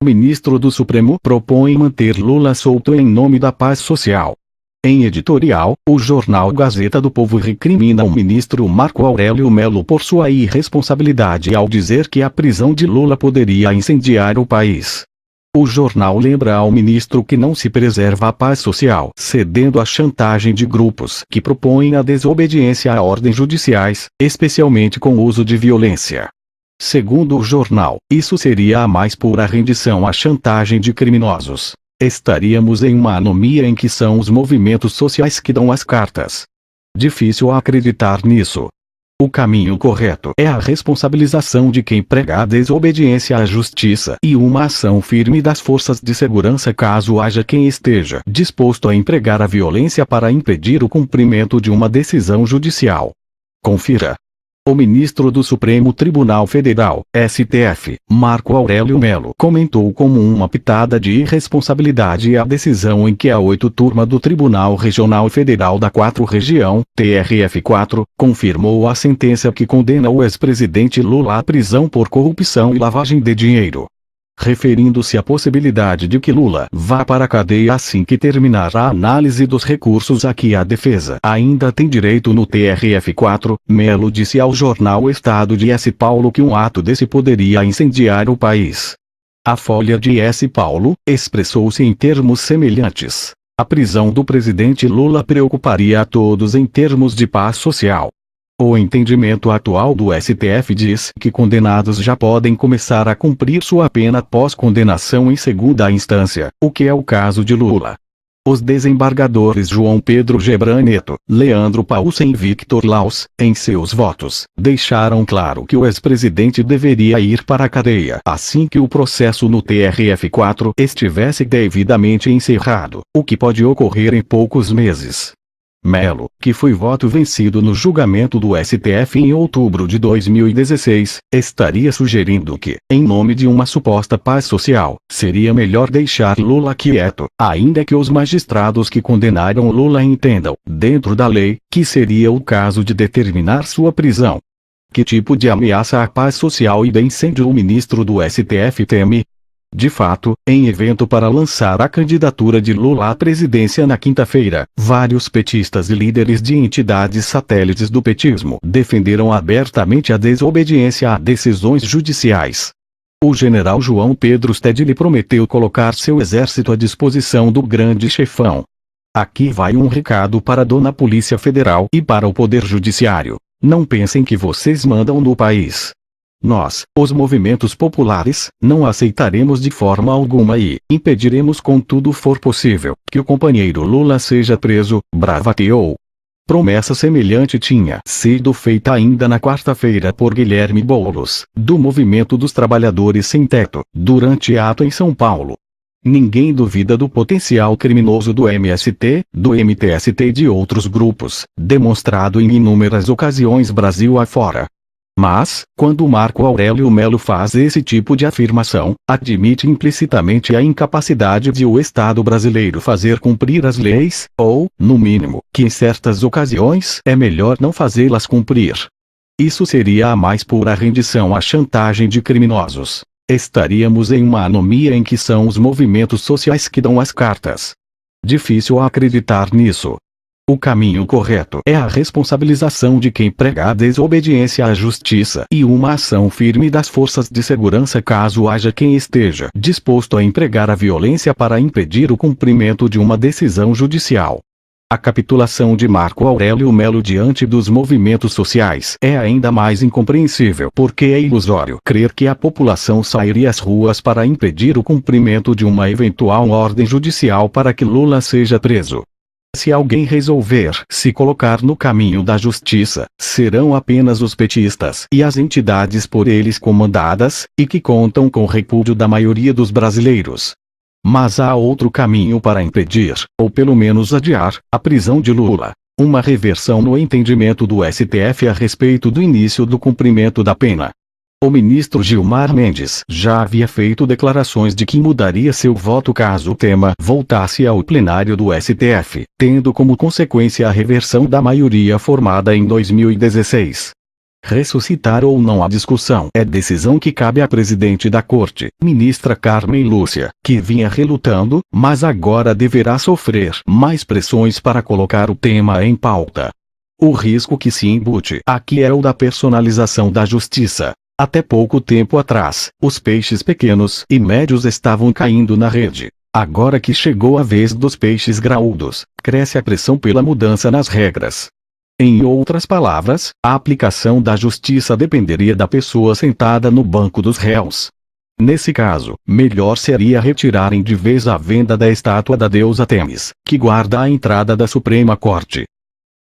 Ministro do Supremo propõe manter Lula solto em nome da paz social. Em editorial, o jornal Gazeta do Povo recrimina o ministro Marco Aurélio Mello por sua irresponsabilidade ao dizer que a prisão de Lula poderia incendiar o país. O jornal lembra ao ministro que não se preserva a paz social, cedendo à chantagem de grupos que propõem a desobediência a ordens judiciais, especialmente com uso de violência. Segundo o jornal, isso seria a mais pura rendição à chantagem de criminosos. Estaríamos em uma anomia em que são os movimentos sociais que dão as cartas. Difícil acreditar nisso. O caminho correto é a responsabilização de quem prega a desobediência à justiça e uma ação firme das forças de segurança caso haja quem esteja disposto a empregar a violência para impedir o cumprimento de uma decisão judicial. Confira. O ministro do Supremo Tribunal Federal, STF, Marco Aurélio Mello, comentou como uma pitada de irresponsabilidade a decisão em que a 8ª turma do Tribunal Regional Federal da 4ª Região, TRF4, confirmou a sentença que condena o ex-presidente Lula à prisão por corrupção e lavagem de dinheiro. Referindo-se à possibilidade de que Lula vá para a cadeia assim que terminar a análise dos recursos a que a defesa ainda tem direito no TRF4, Mello disse ao jornal Estado de S. Paulo que um ato desse poderia incendiar o país. A Folha de S. Paulo expressou-se em termos semelhantes. A prisão do presidente Lula preocuparia a todos em termos de paz social. O entendimento atual do STF diz que condenados já podem começar a cumprir sua pena após condenação em segunda instância, o que é o caso de Lula. Os desembargadores João Pedro Gebran Neto, Leandro Paulsen e Victor Laus, em seus votos, deixaram claro que o ex-presidente deveria ir para a cadeia assim que o processo no TRF4 estivesse devidamente encerrado, o que pode ocorrer em poucos meses. Mello, que foi voto vencido no julgamento do STF em outubro de 2016, estaria sugerindo que, em nome de uma suposta paz social, seria melhor deixar Lula quieto, ainda que os magistrados que condenaram Lula entendam, dentro da lei, que seria o caso de determinar sua prisão. Que tipo de ameaça à paz social e de incêndio o ministro do STF teme? De fato, em evento para lançar a candidatura de Lula à presidência na quinta-feira, vários petistas e líderes de entidades satélites do petismo defenderam abertamente a desobediência a decisões judiciais. O general João Pedro Stedley prometeu colocar seu exército à disposição do grande chefão. Aqui vai um recado para Dona Polícia Federal e para o Poder Judiciário. Não pensem que vocês mandam no país. Nós, os movimentos populares, não aceitaremos de forma alguma e impediremos com tudo for possível que o companheiro Lula seja preso, bravateou. Promessa semelhante tinha sido feita ainda na quarta-feira por Guilherme Boulos, do Movimento dos Trabalhadores Sem Teto, durante ato em São Paulo. Ninguém duvida do potencial criminoso do MST, do MTST e de outros grupos, demonstrado em inúmeras ocasiões Brasil afora. Mas, quando Marco Aurélio Mello faz esse tipo de afirmação, admite implicitamente a incapacidade de o Estado brasileiro fazer cumprir as leis, ou, no mínimo, que em certas ocasiões é melhor não fazê-las cumprir. Isso seria a mais pura rendição à chantagem de criminosos. Estaríamos em uma anomia em que são os movimentos sociais que dão as cartas. Difícil acreditar nisso. O caminho correto é a responsabilização de quem prega a desobediência à justiça e uma ação firme das forças de segurança caso haja quem esteja disposto a empregar a violência para impedir o cumprimento de uma decisão judicial. A capitulação de Marco Aurélio Mello diante dos movimentos sociais é ainda mais incompreensível porque é ilusório crer que a população sairia às ruas para impedir o cumprimento de uma eventual ordem judicial para que Lula seja preso. Se alguém resolver se colocar no caminho da justiça, serão apenas os petistas e as entidades por eles comandadas, e que contam com o repúdio da maioria dos brasileiros. Mas há outro caminho para impedir, ou pelo menos adiar, a prisão de Lula. Uma reversão no entendimento do STF a respeito do início do cumprimento da pena. O ministro Gilmar Mendes já havia feito declarações de que mudaria seu voto caso o tema voltasse ao plenário do STF, tendo como consequência a reversão da maioria formada em 2016. Ressuscitar ou não a discussão é decisão que cabe à presidente da corte, ministra Carmen Lúcia, que vinha relutando, mas agora deverá sofrer mais pressões para colocar o tema em pauta. O risco que se embute aqui é o da personalização da justiça. Até pouco tempo atrás, os peixes pequenos e médios estavam caindo na rede. Agora que chegou a vez dos peixes graúdos, cresce a pressão pela mudança nas regras. Em outras palavras, a aplicação da justiça dependeria da pessoa sentada no banco dos réus. Nesse caso, melhor seria retirarem de vez a venda da estátua da deusa Temis, que guarda a entrada da Suprema Corte.